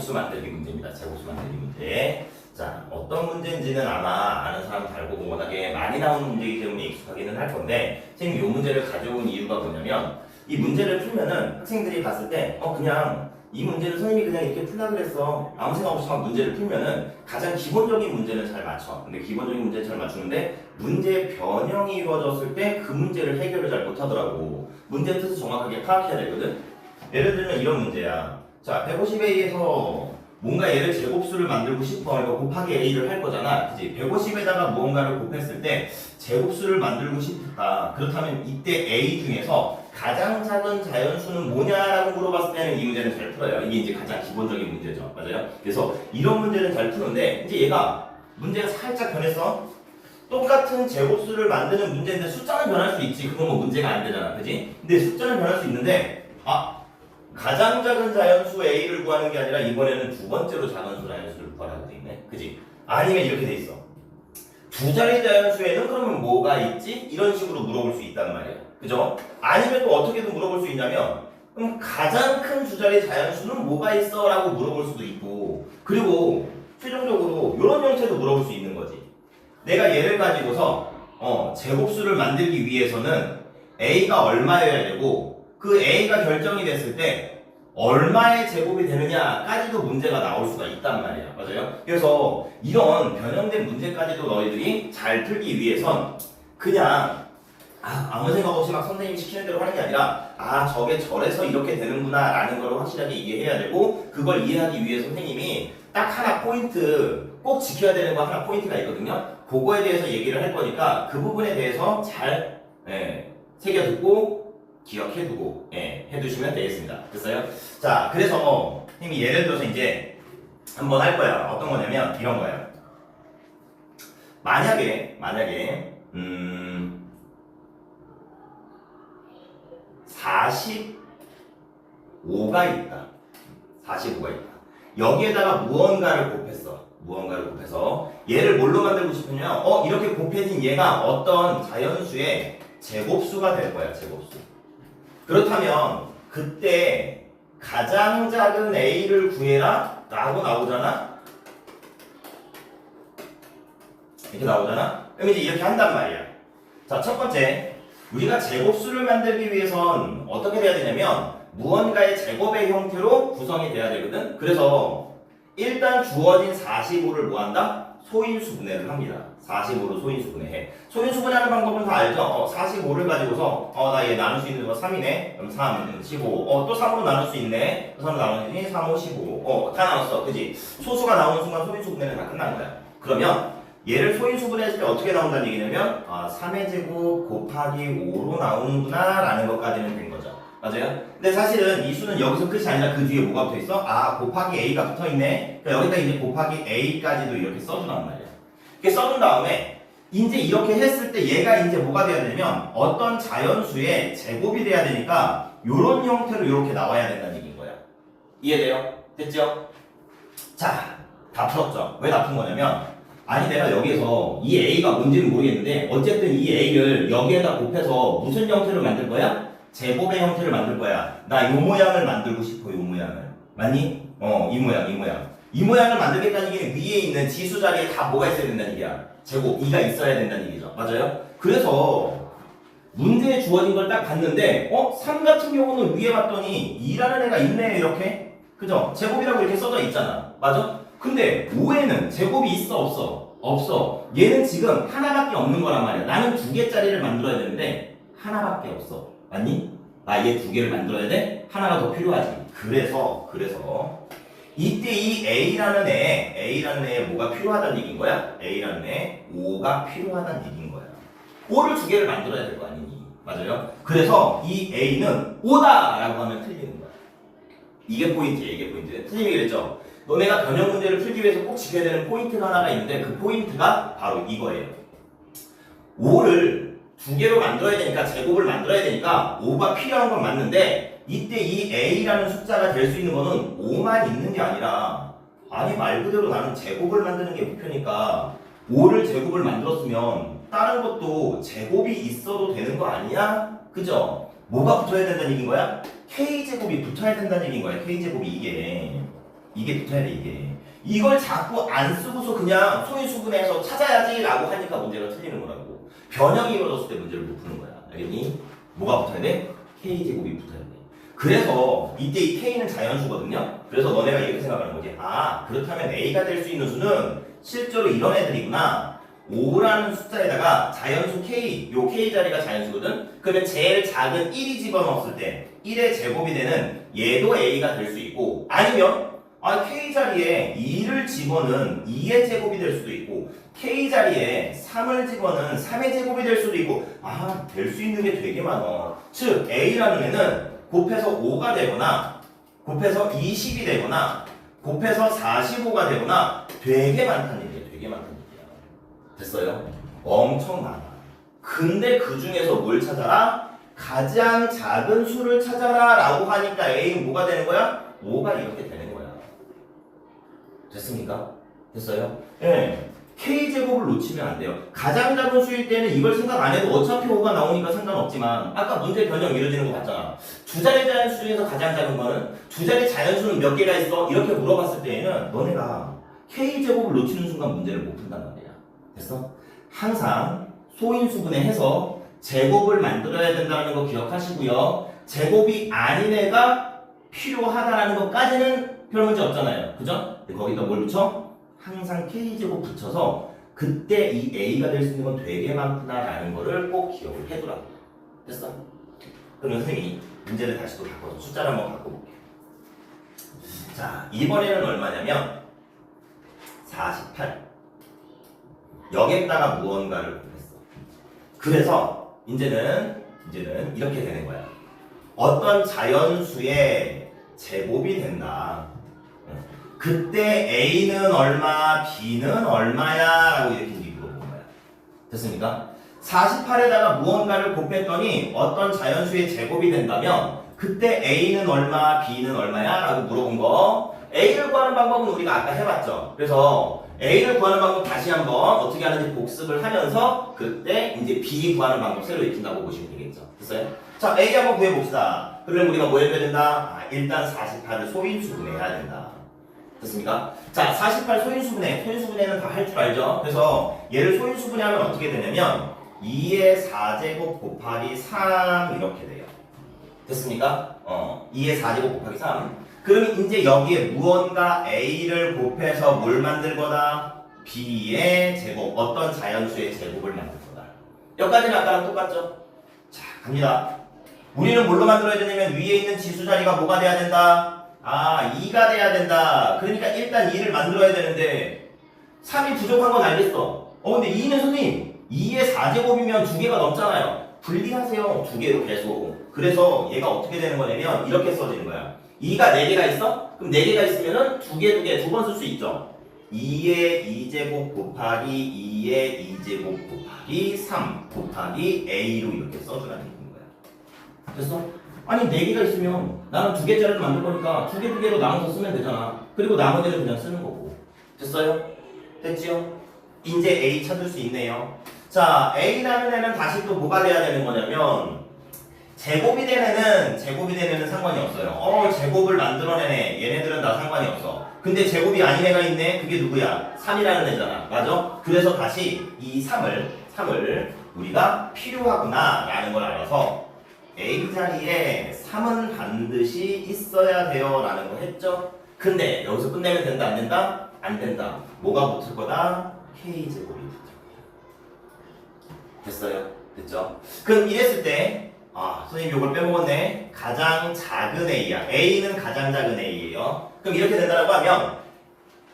제곱수 만들기 문제입니다. 제곱수 만들기 문제. 자, 어떤 문제인지는 아마 아는 사람 잘 보고 워낙에 많이 나오는 문제이기 때문에 익숙하기는 할 건데, 선생님이 이 문제를 가져온 이유가 뭐냐면, 이 문제를 풀면은 학생들이 봤을 때, 그냥 이 문제를 선생님이 그냥 이렇게 풀라 그랬어. 아무 생각 없이 막 문제를 풀면은 가장 기본적인 문제는 잘 맞춰. 근데 기본적인 문제는 잘 맞추는데, 문제 변형이 이루어졌을 때 그 문제를 해결을 잘 못하더라고. 문제 뜻을 정확하게 파악해야 되거든. 예를 들면 이런 문제야. 자, 150에 의해서 뭔가 얘를 제곱수를 만들고 싶어. 이거 곱하기 a를 할 거잖아. 그치? 150에다가 무언가를 곱했을 때 제곱수를 만들고 싶다. 그렇다면 이때 a 중에서 가장 작은 자연수는 뭐냐라고 물어봤을 때는 이 문제는 잘 풀어요. 이게 이제 가장 기본적인 문제죠. 맞아요? 그래서 이런 문제는 잘 푸는데, 이제 얘가 문제가 살짝 변했어. 똑같은 제곱수를 만드는 문제인데 숫자는 변할 수 있지. 그건 뭐 문제가 안 되잖아. 그지? 근데 숫자는 변할 수 있는데, 가장 작은 자연수 a를 구하는 게 아니라 이번에는 두 번째로 작은 자연수를 구하라고 돼 있네. 그지? 아니면 이렇게 돼 있어. 두 자리 자연수에는 그러면 뭐가 있지? 이런 식으로 물어볼 수 있단 말이야. 그죠? 아니면 또 어떻게든 물어볼 수 있냐면, 그럼 가장 큰 두 자리 자연수는 뭐가 있어? 라고 물어볼 수도 있고, 그리고 최종적으로 이런 형태도 물어볼 수 있는 거지. 내가 얘를 가지고서 제곱수를 만들기 위해서는 a가 얼마여야 되고, 그 a가 결정이 됐을 때 얼마의 제곱이 되느냐까지도 문제가 나올 수가 있단 말이야. 맞아요? 그래서 이런 변형된 문제까지도 너희들이 잘 풀기 위해선 그냥 아무 생각 없이 막 선생님이 시키는 대로 하는 게 아니라 저게 저래서 이렇게 되는구나 라는 걸 확실하게 이해해야 되고, 그걸 이해하기 위해 선생님이 딱 하나 포인트, 꼭 지켜야 되는 거 하나 포인트가 있거든요. 그거에 대해서 얘기를 할 거니까 그 부분에 대해서 잘 새겨듣고 기억해두고 해두시면 되겠습니다. 됐어요? 자, 그래서 선생님이 예를 들어서 이제 한번 할 거야. 어떤 거냐면 이런 거예요. 만약에 45가 있다. 45가 있다. 여기에다가 무언가를 곱해서 얘를 뭘로 만들고 싶으냐? 이렇게 곱해진 얘가 어떤 자연수의 제곱수가 될 거야. 제곱수. 그렇다면 그때 가장 작은 a를 구해라 라고 나오잖아. 이렇게 나오잖아. 그럼 이제 이렇게 한단 말이야. 자, 첫 번째, 우리가 제곱수를 만들기 위해선 어떻게 돼야 되냐면 무언가의 제곱의 형태로 구성이 돼야 되거든. 그래서 일단 주어진 45를 뭐한다? 소인수분해를 합니다. 45로 소인수분해해. 소인수분해하는 방법은 다 알죠? 45를 가지고서 나 얘 나눌 수 있는 거 3이네. 그럼 3, 15. 또 3으로 나눌 수 있네. 3으로 나누니 3, 5, 15. 다 나눴어. 그지? 소수가 나오는 순간 소인수분해는 다 끝난 거야. 그러면 얘를 소인수분해했을 때 어떻게 나온다는 얘기냐면 3의 제곱 곱하기 5로 나오는구나 라는 것까지는 된 거죠. 맞아요? 근데 사실은 이 수는 여기서 끝이 아니라 그 뒤에 뭐가 붙어 있어? 곱하기 a가 붙어 있네. 그러니까 여기다 이제 곱하기 a까지도 이렇게 써준단 말이야. 이렇게 써준 다음에 이제 이렇게 했을 때 얘가 이제 뭐가 돼야 되냐면 어떤 자연수의 제곱이 돼야 되니까 이런 형태로 이렇게 나와야 된다는 얘기인 거야. 이해돼요? 됐죠? 자, 다 풀었죠? 왜 다 푼 거냐면 내가 여기에서 이 a가 뭔지는 모르겠는데 어쨌든 이 a를 여기에다 곱해서 무슨 형태로 만들 거야? 제곱의 형태를 만들 거야. 나 이 모양을 만들고 싶어. 이 모양을. 맞니? 이 모양. 이 모양을 만들겠다는 얘기는 위에 있는 지수 자리에 다 뭐가 있어야 된다는 얘기야. 제곱 2가 있어야 된다는 얘기죠. 맞아요? 그래서 문제에 주어진 걸 딱 봤는데 3 같은 경우는 위에 봤더니 2라는 애가 있네. 이렇게. 그죠? 제곱이라고 이렇게 써져 있잖아. 맞아? 근데 5에는 제곱이 있어 없어? 없어. 얘는 지금 하나밖에 없는 거란 말이야. 나는 2개짜리를 만들어야 되는데 하나밖에 없어. 맞니? 얘 2개를 만들어야 돼? 하나가 더 필요하지. 그래서 이때 이 A라는 애에 뭐가 필요하다는 얘기인 거야? A라는 애 5가 필요하다는 얘기인 거야. 5를 2개를 만들어야 될 거 아니니? 맞아요? 그래서 이 A는 5다! 라고 하면 틀리는 거야. 이게 포인트야. 이게 포인트. 선생님이 그랬죠? 너네가 변형 문제를 풀기 위해서 꼭 지켜야 되는 포인트가 하나가 있는데 그 포인트가 바로 이거예요. 5를 2개로 만들어야 되니까, 제곱을 만들어야 되니까 5가 필요한 건 맞는데 이때 이 a라는 숫자가 될 수 있는 거는 5만 있는 게 아니라 말 그대로 나는 제곱을 만드는 게 목표니까 5를 제곱을 만들었으면 다른 것도 제곱이 있어도 되는 거 아니야? 그죠? 뭐가 붙어야 된다는 얘기인 거야? k제곱이 붙어야 된다는 얘기인 거야. k제곱이 이게 이게 붙어야 돼, 이게. 이걸 자꾸 안 쓰고서 그냥 소인수분해서 찾아야지라고 하니까 문제가 틀리는 거라고. 변형이 이루어졌을 때 문제를 못 푸는 거야. 알겠니? 뭐가 붙어야 돼? K제곱이 붙어야 돼. 그래서 이때 이 K는 자연수거든요. 그래서 너네가 이렇게 생각하는 거지. 아, 그렇다면 A가 될 수 있는 수는 실제로 이런 애들이구나. 5라는 숫자에다가 자연수 K, 요 K 자리가 자연수거든? 그러면 제일 작은 1이 집어넣었을 때 1의 제곱이 되는 얘도 A가 될 수 있고, 아니면 K 자리에 2를 집어넣은 2의 제곱이 될 수도 있고, K 자리에 3을 집어넣은 3의 제곱이 될 수도 있고, 될 수 있는 게 되게 많아. 즉 A라는 애는 곱해서 5가 되거나 곱해서 20이 되거나 곱해서 45가 되거나 되게 많다는 얘기야. 되게 많다는 얘기야. 됐어요? 엄청 많아. 근데 그 중에서 뭘 찾아라? 가장 작은 수를 찾아라 라고 하니까 A는 뭐가 되는 거야? 5가 이렇게 되는 거야. 됐습니까? 됐어요? 예. K제곱을 놓치면 안 돼요. 가장 작은 수일 때는 이걸 생각 안 해도 어차피 5가 나오니까 상관없지만, 아까 문제 변형 이루어지는 거 봤잖아. 두 자리 자연수 중에서 가장 작은 거는 두 자리 자연수는 몇 개가 있어? 이렇게 물어봤을 때에는 너네가 K제곱을 놓치는 순간 문제를 못 푼단 말이야. 됐어? 항상 소인수분해해서 제곱을 만들어야 된다는 거 기억하시고요. 제곱이 아닌 애가 필요하다라는 것까지는 별 문제 없잖아요. 그죠? 거기다 뭘 붙여? 항상 K제곱 붙여서 그때 이 A가 될 수 있는 건 되게 많구나라는 거를 꼭 기억을 해두라고. 됐어? 그러면 선생님이 문제를 다시 또 바꿔서 숫자를 한번 바꿔볼게요. 자, 이번에는 얼마냐면 48. 여기에다가 무언가를 곱했어. 그래서 이제는 이렇게 되는 거야. 어떤 자연수의 제곱이 된다. 그때 A는 얼마, B는 얼마야? 라고 이렇게 물어본 거야. 됐습니까? 48에다가 무언가를 곱했더니 어떤 자연수의 제곱이 된다면 그때 A는 얼마, B는 얼마야? 라고 물어본 거. A를 구하는 방법은 우리가 아까 해봤죠. 그래서 A를 구하는 방법 다시 한번 어떻게 하는지 복습을 하면서 그때 이제 B 구하는 방법 새로 익힌다고 보시면 되겠죠. 됐어요? 자, A 한번 구해봅시다. 그러면 우리가 뭐 해줘야 된다? 일단 48을 소인수분해해야 된다. 됐습니까? 자, 48 소인수분해는 다 할 줄 알죠? 그래서 얘를 소인수분해하면 어떻게 되냐면 2의 4제곱 곱하기 3 이렇게 돼요. 됐습니까? 2의 4제곱 곱하기 3. 그럼 이제 여기에 무언가 A를 곱해서 뭘 만들 거다? B의 제곱, 어떤 자연수의 제곱을 만들 거다. 여기까지는 아까랑 똑같죠? 자, 갑니다. 우리는 뭘로 만들어야 되냐면 위에 있는 지수 자리가 뭐가 돼야 된다? 2가 돼야 된다. 그러니까 일단 2를 만들어야 되는데 3이 부족한 건 알겠어. 근데 2는 선생님 2의 4제곱이면 2개가 넘잖아요. 분리하세요. 2개로 계속. 그래서 얘가 어떻게 되는 거냐면 이렇게 써지는 거야. 2가 4개가 있어? 그럼 4개가 있으면은 2개, 두 번 쓸 수 있죠. 2의 2제곱 곱하기 2의 2제곱 곱하기 3 곱하기 A로 이렇게 써주라는 거야. 됐어? 아니 4개가 있으면 나는 2개짜리를 만들 거니까 2개로 나눠서 쓰면 되잖아. 그리고 나머지는 그냥 쓰는 거고. 됐어요? 됐지요? 이제 A 찾을 수 있네요. 자, A라는 애는 다시 또 뭐가 돼야 되는 거냐면 제곱이 된 애는 상관이 없어요. 제곱을 만들어낸 애, 얘네들은 다 상관이 없어. 근데 제곱이 아닌 애가 있네? 그게 누구야? 3이라는 애잖아. 맞아? 그래서 다시 이 3을 우리가 필요하구나 라는 걸 알아서 A 자리에 3은 반드시 있어야 돼요 라는 거 했죠? 근데 여기서 끝내면 된다 안 된다? 안 된다. 뭐가 붙을 거다? K제곱이 붙을 거야. 됐어요? 됐죠? 그럼 이랬을 때 선생님 요걸 빼먹었네. 가장 작은 A야. A는 가장 작은 A예요. 그럼 이렇게 된다고 하면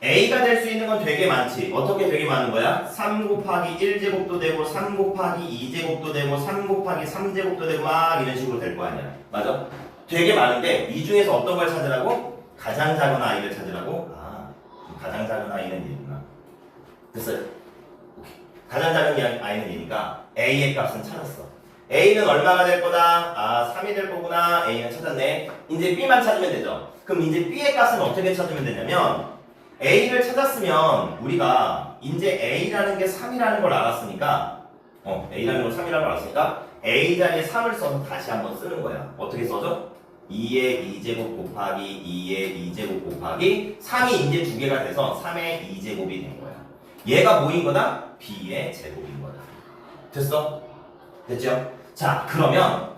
A가 될 수 있는 건 되게 많지. 어떻게 되게 많은 거야? 3 곱하기 1제곱도 되고 3 곱하기 2제곱도 되고 3 곱하기 3제곱도 되고 막 이런 식으로 될 거 아니야. 맞아? 되게 많은데 이 중에서 어떤 걸 찾으라고? 가장 작은 아이를 찾으라고? 가장 작은 아이는 얘구나. 됐어요? 오케이. 가장 작은 아이는 얘니까 A의 값은 찾았어. A는 얼마가 될 거다? 3이 될 거구나. A는 찾았네. 이제 B만 찾으면 되죠. 그럼 이제 B의 값은 어떻게 찾으면 되냐면 A를 찾았으면 우리가 이제 A라는 게 3이라는 걸 알았으니까 A라는 걸 3이라는 걸 알았으니까 A 자리에 3을 써서 다시 한번 쓰는 거야. 어떻게 써줘? 2의 2제곱 곱하기 2의 2제곱 곱하기 3이 이제 두 개가 돼서 3의 2제곱이 된 거야. 얘가 뭐인 거다? b의 제곱인 거다. 됐어? 됐죠? 자, 그러면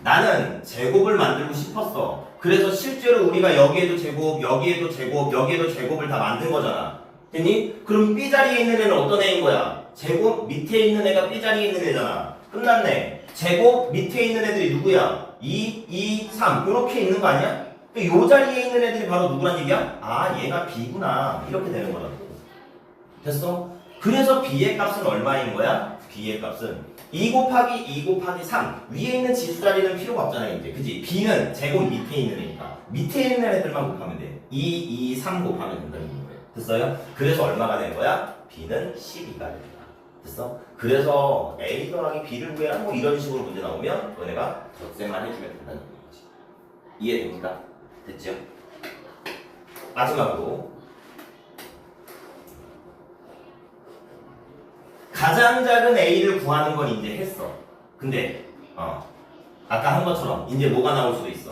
나는 제곱을 만들고 싶었어. 그래서 실제로 우리가 여기에도 제곱, 여기에도 제곱, 여기에도 제곱을 다 만든 거잖아. 됐니? 그럼 B자리에 있는 애는 어떤 애인 거야? 제곱 밑에 있는 애가 B자리에 있는 애잖아. 끝났네. 제곱 밑에 있는 애들이 누구야? 2, 2, 3 이렇게 있는 거 아니야? 요 자리에 있는 애들이 바로 누구란 얘기야? 아, 얘가 B구나. 이렇게 되는 거라고. 됐어? 그래서 B의 값은 얼마인 거야? B의 값은 2 곱하기 2 곱하기 3 위에 있는 지수 자리는 필요가 없잖아요 이제. 그치? B는 제곱 밑에 있는 애니까 밑에 있는 애들만 곱하면 돼. 2, 2, 3 곱하면 된다는 거예요. 됐어요? 그래서 얼마가 된 거야? B는 12가 된다. 됐어? 그래서 A 더하기 B를 구해라 뭐 이런 식으로 문제 나오면 너네가 덧셈만 해주면 된다는 거지. 이해됩니까? 됐죠? 마지막으로 가장 작은 A를 구하는 건 이제 했어. 근데 아까 한 것처럼 이제 뭐가 나올 수도 있어.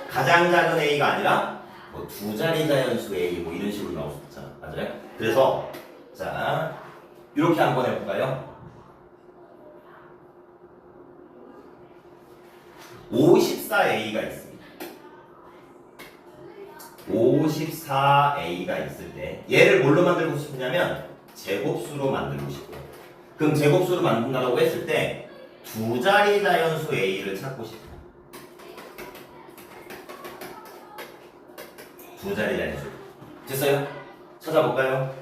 가장 작은 A가 아니라 뭐 두 자리 자연수 A 뭐 이런 식으로 나올 수 있잖아. 맞아요? 그래서 자 이렇게 한번 해볼까요? 54A가 있습니다. 54A가 있을 때 얘를 뭘로 만들고 싶으냐면 제곱수로 만들고 싶고. 그럼 제곱수로 만든다고 했을 때 두 자리 자연수 A를 찾고 싶어. 두 자리 자연수. 됐어요? 찾아볼까요?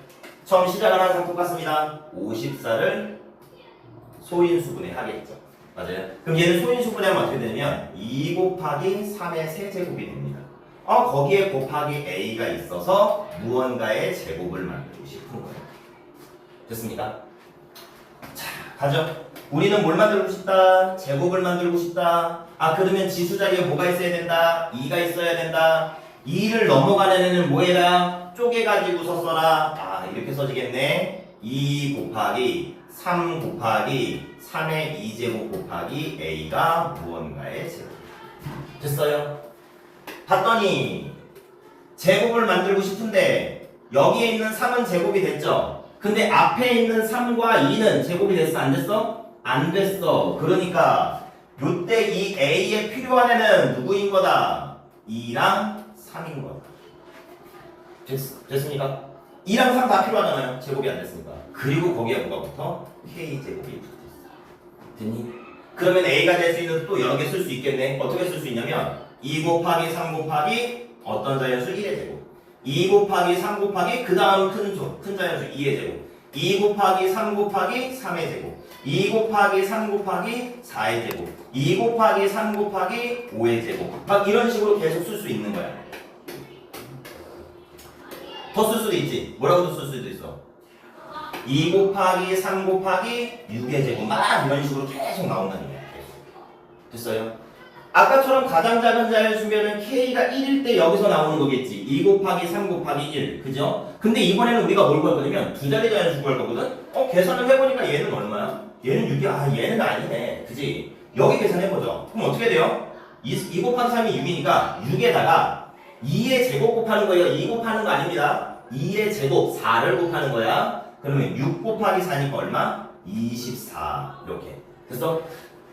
처음 시작을 하는 상 똑같습니다. 54를 소인수분해 하겠죠. 맞아요? 그럼 얘는 소인수분해 하면 어떻게 되냐면 2 곱하기 3의 세제곱이 됩니다. 거기에 곱하기 A가 있어서 무언가의 제곱을 만들고 싶은 거예요. 됐습니까? 자, 가죠. 우리는 뭘 만들고 싶다? 제곱을 만들고 싶다. 그러면 지수 자리에 뭐가 있어야 된다? 2가 있어야 된다. 2를 넘어가는 애는 뭐 해라? 쪼개가지고서 써라. 이렇게 써지겠네. 2 곱하기 3 곱하기 3의 2제곱 곱하기 A가 무언가의 제곱. 됐어요? 봤더니 제곱을 만들고 싶은데 여기에 있는 3은 제곱이 됐죠? 근데 앞에 있는 3과 2는 제곱이 됐어? 안 됐어? 안 됐어. 그러니까 요때 이 A에 필요한 애는 누구인 거다? 2랑 3인 거다. 됐습니까? 2랑 3 다 필요하잖아요. 제곱이 안 됐으니까. 그리고 거기에 뭐가 붙어? K제곱이 붙었어. 됐니? 그러면 A가 될 수 있는 또 여러 개 쓸 수 있겠네. 어떻게 쓸 수 있냐면 2 곱하기 3 곱하기 어떤 자연수 1의 제곱 2 곱하기 3 곱하기 그 다음 큰 자연수 2의 제곱 2 곱하기 3 곱하기 3의 제곱 2 곱하기 3 곱하기 4의 제곱 2 곱하기 3 곱하기 5의 제곱 막 이런 식으로 계속 쓸 수 있는 거야. 더 쓸 수도 있지. 뭐라고도 쓸 수도 있어. 2 곱하기 3 곱하기 6의 제곱 막 이런 식으로 계속 나온다는 거야. 됐어요? 아까처럼 가장 작은 자연수면은 K가 1일 때 여기서 나오는 거겠지. 2 곱하기 3 곱하기 1. 그죠? 근데 이번에는 우리가 뭘 구할 거냐면 두 자리 자연수 구할 거거든? 계산을 해보니까 얘는 얼마야? 얘는 6이야. 얘는 아니네. 그지? 여기 계산해보죠. 그럼 어떻게 돼요? 2 곱하기 3이 6이니까 6에다가 2의 제곱 곱하는 거예요. 2 곱하는 거 아닙니다. 2의 제곱 4를 곱하는 거야. 그러면 6 곱하기 4니까 얼마? 24. 이렇게. 그래서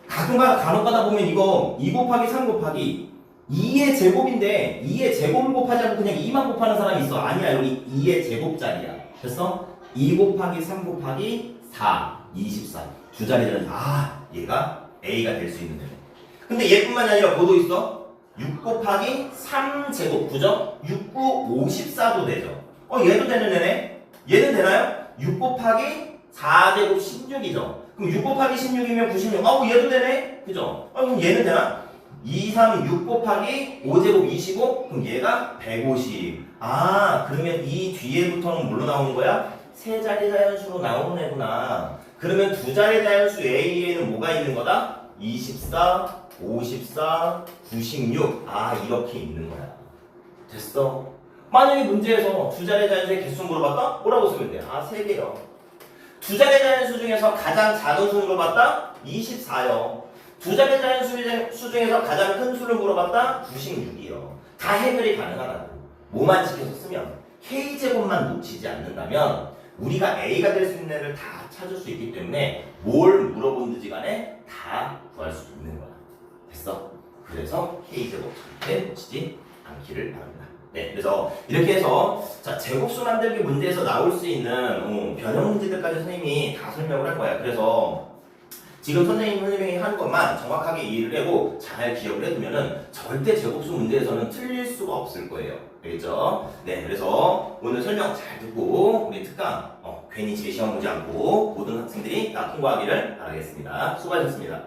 가끔가다 간혹가다 보면 이거 2 곱하기 3 곱하기 2의 제곱인데 2의 제곱을 곱하지 않고 그냥 2만 곱하는 사람이 있어. 아니야. 여기 2의 제곱짜리야. 됐어? 2 곱하기 3 곱하기 4 24 두 자리는 얘가 A가 될 수 있는 애네. 근데 얘뿐만이 아니라 뭐도 있어? 6 곱하기 3제곱 그죠? 6, 9, 54도 되죠. 얘도 되는 애네. 얘는 되나요? 6 곱하기 4제곱 16이죠. 그럼 6 곱하기 16이면 96. 얘도 되네? 그죠? 그럼 얘는 되나? 2, 3, 6 곱하기 5제곱 25? 그럼 얘가 150. 그러면 이 뒤에부터는 뭘로 나오는 거야? 세 자리 자연수로 나오는 애구나. 그러면 두 자리 자연수 A에는 뭐가 있는 거다? 24, 54, 96. 이렇게 있는 거야. 됐어? 만약에 문제에서 두 자리 자연수의 개수 물어봤다? 뭐라고 쓰면 돼? 3개요. 두 자리 자연수 중에서 가장 작은 수 물어봤다? 24요. 두 자리 자연 수 중에서 가장 큰 수를 물어봤다? 96이요. 다 해결이 가능하다고. 뭐만 지켜서 쓰면 K제곱만 놓치지 않는다면 우리가 A가 될 수 있는 애를 다 찾을 수 있기 때문에 뭘 물어본든지 간에 다 구할 수 있는 거야. 됐어? 그래서 K제곱 절대 놓치지 않기를 바랍니다. 네, 그래서 이렇게 해서 자 제곱수 만들기 문제에서 나올 수 있는 변형 문제들까지 선생님이 다 설명을 한 거야. 그래서 지금 선생님이 한 것만 정확하게 이해를 하고 잘 기억을 해두면은 절대 제곱수 문제에서는 틀릴 수가 없을 거예요. 알겠죠? 네, 그래서 오늘 설명 잘 듣고 우리 특강 괜히 제 시험 보지 않고 모든 학생들이 다 통과하기를 바라겠습니다. 수고하셨습니다.